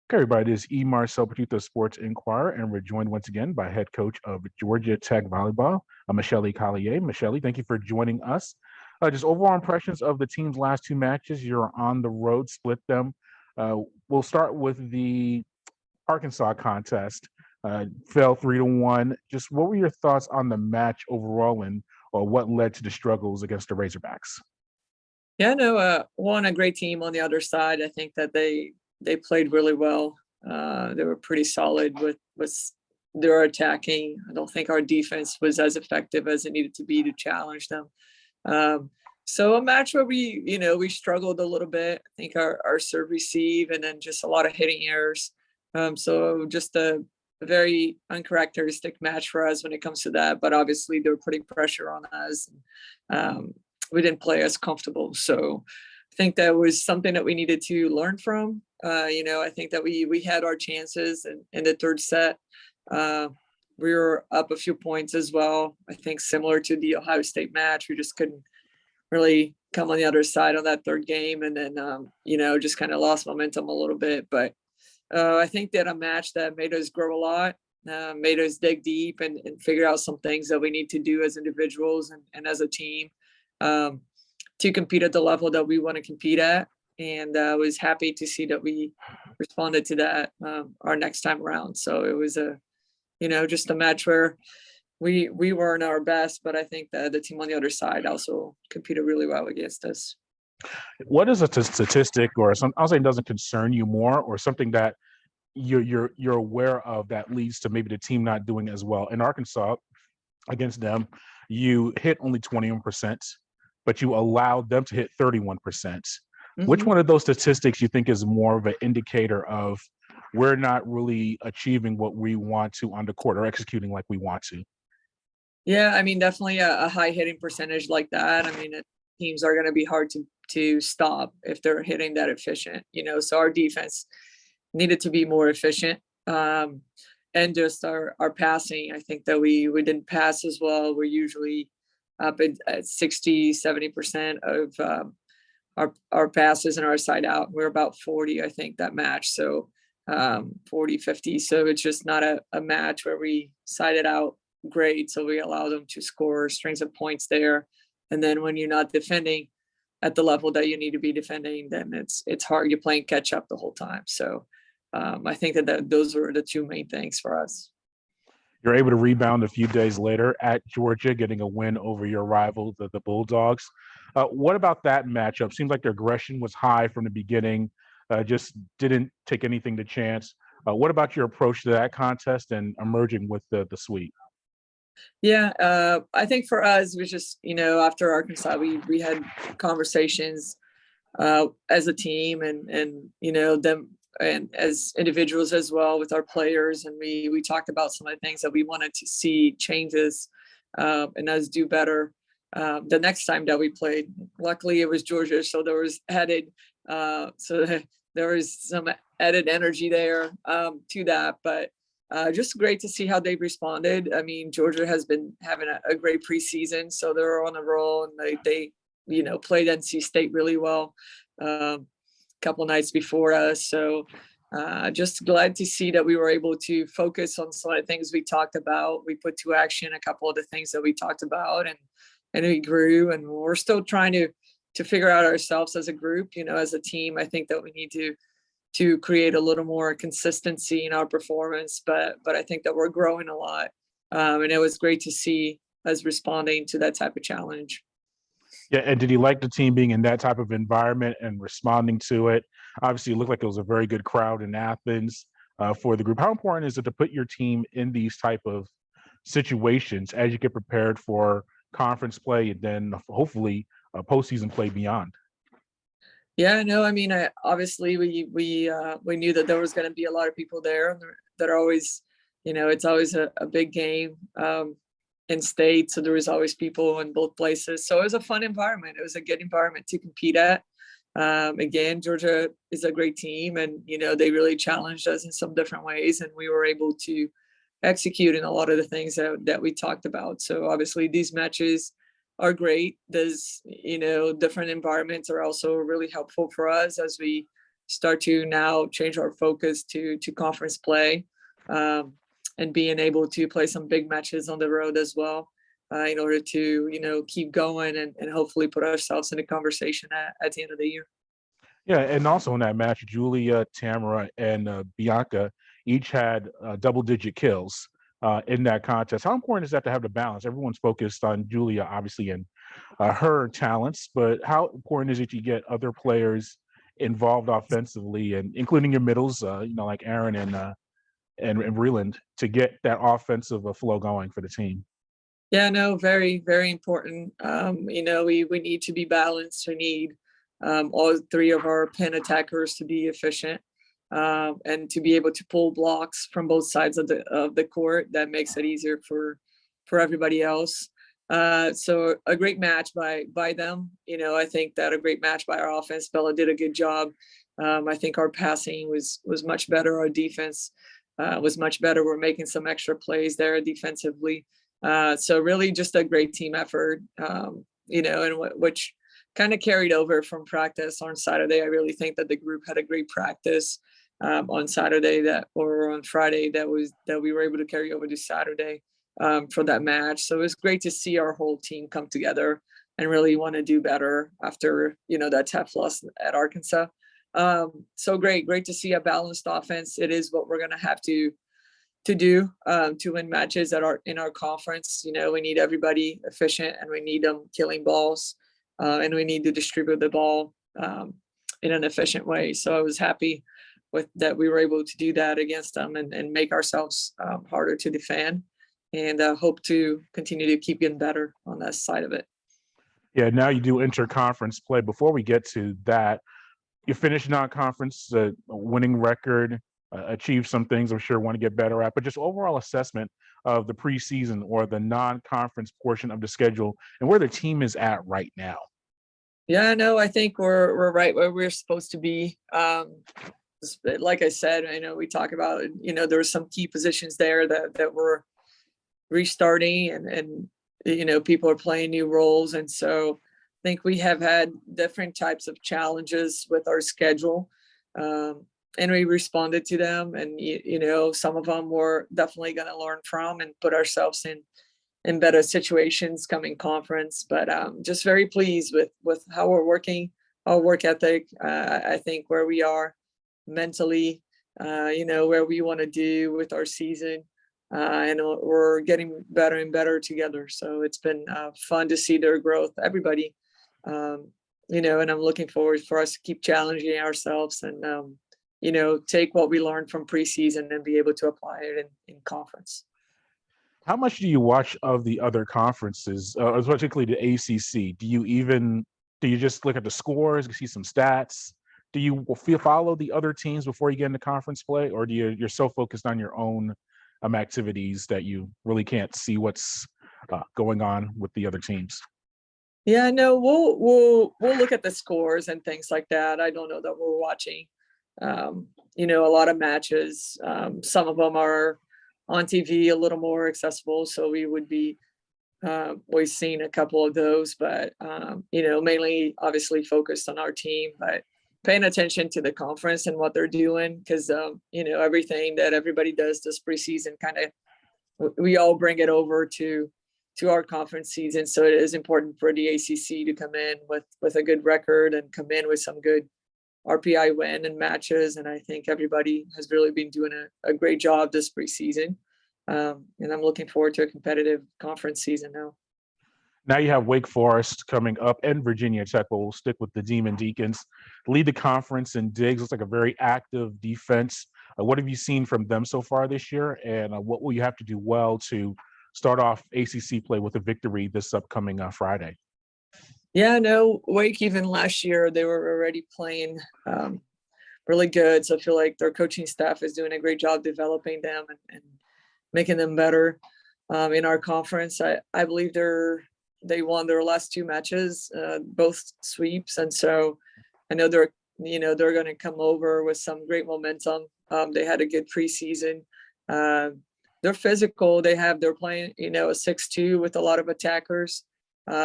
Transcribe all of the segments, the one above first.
Okay, everybody, this is E. Marcel Petito, Sports Inquirer, and we're joined once again by head coach of Georgia Tech Volleyball, Michelle Collier. Michelle, thank you for joining us. Just overall impressions of the team's last two matches. You're on the road, split them. We'll start with the Arkansas contest. Fell 3-1. Just what were your thoughts on the match overall, and or what led to the struggles against the Razorbacks? Yeah, no, one a great team on the other side. I think that they played really well. They were pretty solid with their attacking. I don't think our defense was as effective as it needed to be to challenge them. So a match where we struggled a little bit. I think our serve receive and then just a lot of hitting errors. So just a very uncharacteristic match for us when it comes to that. But obviously they were putting pressure on us. We didn't play as comfortable. So I think that was something that we needed to learn from. I think that we had our chances in the third set. We were up a few points as well. I think similar to the Ohio State match, we just couldn't really come on the other side on that third game, and then just kind of lost momentum a little bit. But I think that a match that made us grow a lot, made us dig deep and figure out some things that we need to do as individuals and as a team to compete at the level that we want to compete at. And I was happy to see that we responded to that our next time around. So it was just a match where we weren't our best, but I think that the team on the other side also competed really well against us. What is a statistic or something I'll say doesn't concern you more, or something that you're aware of that leads to maybe the team not doing as well? In Arkansas, against them, you hit only 21%, but you allowed them to hit 31%. Which Mhm. one of those statistics you think is more of an indicator of we're not really achieving what we want to on the court or executing like we want to? Yeah, I mean, definitely a high hitting percentage like that. I mean, teams are going to be hard to stop if they're hitting that efficient. So our defense needed to be more efficient, and just our passing. I think that we didn't pass as well. We're usually up at 60-70% of our passes and our side out. We're about 40, I think, that match. So 40-50. So it's just not a match where we sided out great. So we allow them to score strings of points there. And then when you're not defending at the level that you need to be defending, then it's hard. You're playing catch up the whole time. So I think that those were the two main things for us. You're able to rebound a few days later at Georgia, getting a win over your rival, the Bulldogs. What about that matchup? Seems like the aggression was high from the beginning, just didn't take anything to chance. What about your approach to that contest and emerging with the sweep? Yeah, I think for us, it was just after Arkansas, we had conversations as a team and them and as individuals as well with our players, and we talked about some of the things that we wanted to see changes and us do better the next time that we played. Luckily, it was Georgia, so there was added there was some added energy there to that, but. Just great to see how they responded. I mean, Georgia has been having a great preseason, so they're on a roll, and they played NC State really well a couple nights before us. So just glad to see that we were able to focus on some of the things we talked about. We put to action a couple of the things that we talked about, and we grew. And we're still trying to figure out ourselves as a group. As a team, I think that we need to create a little more consistency in our performance, but I think that we're growing a lot. And it was great to see us responding to that type of challenge. Yeah, and did you like the team being in that type of environment and responding to it? Obviously, it looked like it was a very good crowd in Athens for the group. How important is it to put your team in these type of situations as you get prepared for conference play and then hopefully postseason play beyond? Yeah, no, I mean, obviously we knew that there was going to be a lot of people there, and that are always, it's always a big game in state, so there was always people in both places. So it was a fun environment. It was a good environment to compete at. Again, Georgia is a great team, and they really challenged us in some different ways, and we were able to execute in a lot of the things that we talked about. So obviously these matches are great. There's, different environments are also really helpful for us as we start to now change our focus to conference play, and being able to play some big matches on the road as well, in order to keep going and hopefully put ourselves in a conversation at the end of the year. Yeah, and also in that match, Julia, Tamara, and Bianca each had double-digit kills in that contest. How important is that to have the balance? Everyone's focused on Julia, obviously, and her talents, but how important is it to get other players involved offensively, and including your middles, like Aaron and Breland, to get that offensive flow going for the team? Yeah, no, very, very important. We need to be balanced. We need all three of our pin attackers to be efficient, and to be able to pull blocks from both sides of the court. That makes it easier for everybody else. So a great match by them. I think that a great match by our offense. Bella did a good job. I think our passing was much better. Our defense was much better. We're making some extra plays there defensively. So really just a great team effort, and which kind of carried over from practice on Saturday. I really think that the group had a great practice on Saturday or on Friday that we were able to carry over to Saturday for that match. So it was great to see our whole team come together and really want to do better after, that tough loss at Arkansas. So great to see a balanced offense. It is what we're going to have to do to win matches in our conference. We need everybody efficient, and we need them killing balls, and we need to distribute the ball in an efficient way. So I was happy with that we were able to do that against them and make ourselves harder to defend, and hope to continue to keep getting better on that side of it. Yeah, now you do interconference play. Before we get to that, you finished non-conference, winning record, achieved some things I'm sure want to get better at, but just overall assessment of the preseason or the non-conference portion of the schedule and where the team is at right now. Yeah, no, I think we're right where we're supposed to be. Like I said, I know we talk about, there were some key positions there that were restarting, and people are playing new roles. And so I think we have had different types of challenges with our schedule. And we responded to them, and some of them we're definitely going to learn from and put ourselves in better situations coming conference. But just very pleased with how we're working, our work ethic. I think where we are mentally, where we want to do with our season, and we're getting better and better together. So it's been fun to see their growth, everybody, and I'm looking forward for us to keep challenging ourselves and take what we learned from preseason and be able to apply it in conference. How much do you watch of the other conferences, particularly the ACC? Do you just look at the scores, see some stats? Do you follow the other teams before you get into conference play, or you're so focused on your own activities that you really can't see what's going on with the other teams? Yeah, no, we'll look at the scores and things like that. I don't know that we're watching a lot of matches. Some of them are on TV, a little more accessible, so we would be we've seen a couple of those, but mainly obviously focused on our team, but paying attention to the conference and what they're doing, because everything that everybody does this preseason, kind of we all bring it over to our conference season. So it is important for the ACC to come in with a good record and come in with some good RPI win and matches. And I think everybody has really been doing a great job this preseason. And I'm looking forward to a competitive conference season now. Now you have Wake Forest coming up and Virginia Tech, but we'll stick with the Demon Deacons. Lead the conference in digs. Looks like a very active defense. What have you seen from them so far this year? And what will you have to do well to start off ACC play with a victory this upcoming Friday? Yeah, no, Wake, even last year, they were already playing really good. So I feel like their coaching staff is doing a great job developing them and making them better in our conference. I believe they won their last two matches, both sweeps. And so I know they're going to come over with some great momentum. They had a good preseason. They're physical. They're playing, a 6-2 with a lot of attackers.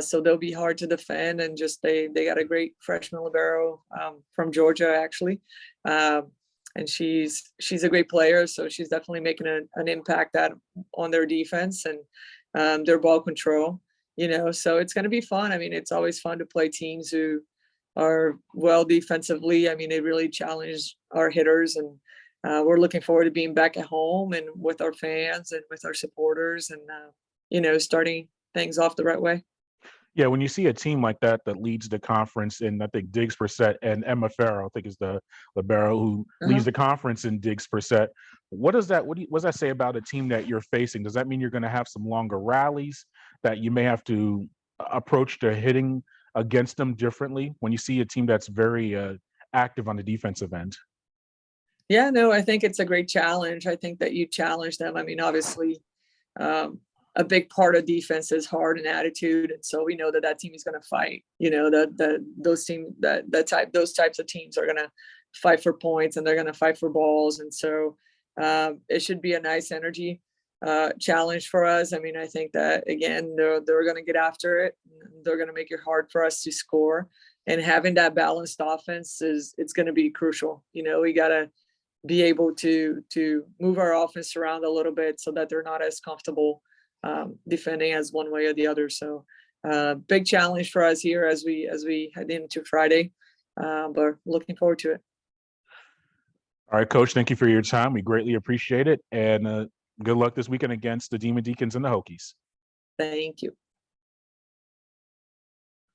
So they'll be hard to defend, and just they got a great freshman libero from Georgia, actually. And she's a great player, so she's definitely making an impact on their defense and their ball control. So it's going to be fun. I mean, it's always fun to play teams who are well defensively. I mean, they really challenge our hitters, and we're looking forward to being back at home and with our fans and with our supporters, and starting things off the right way. Yeah, when you see a team like that that leads the conference in, I think, digs per set, and Emma Farrow, I think, is the libero who leads the conference in digs per set. What does that say about a team that you're facing? Does that mean you're going to have some longer rallies, that you may have to approach the hitting against them differently when you see a team that's very active on the defensive end? Yeah, no, I think it's a great challenge. I think that you challenge them. I mean, obviously, a big part of defense is heart and attitude, and so we know that team is going to fight. Those types of teams are going to fight for points, and they're going to fight for balls, and so it should be a nice energy challenge for us. I mean, I think that again, they're going to get after it. They're going to make it hard for us to score, and having that balanced offense it's going to be crucial. We got to be able to move our offense around a little bit so that they're not as comfortable defending as one way or the other. So big challenge for us here as we head into Friday, but looking forward to it. All right, Coach, thank you for your time. We greatly appreciate it, and good luck this weekend against the Demon Deacons and the Hokies. Thank you.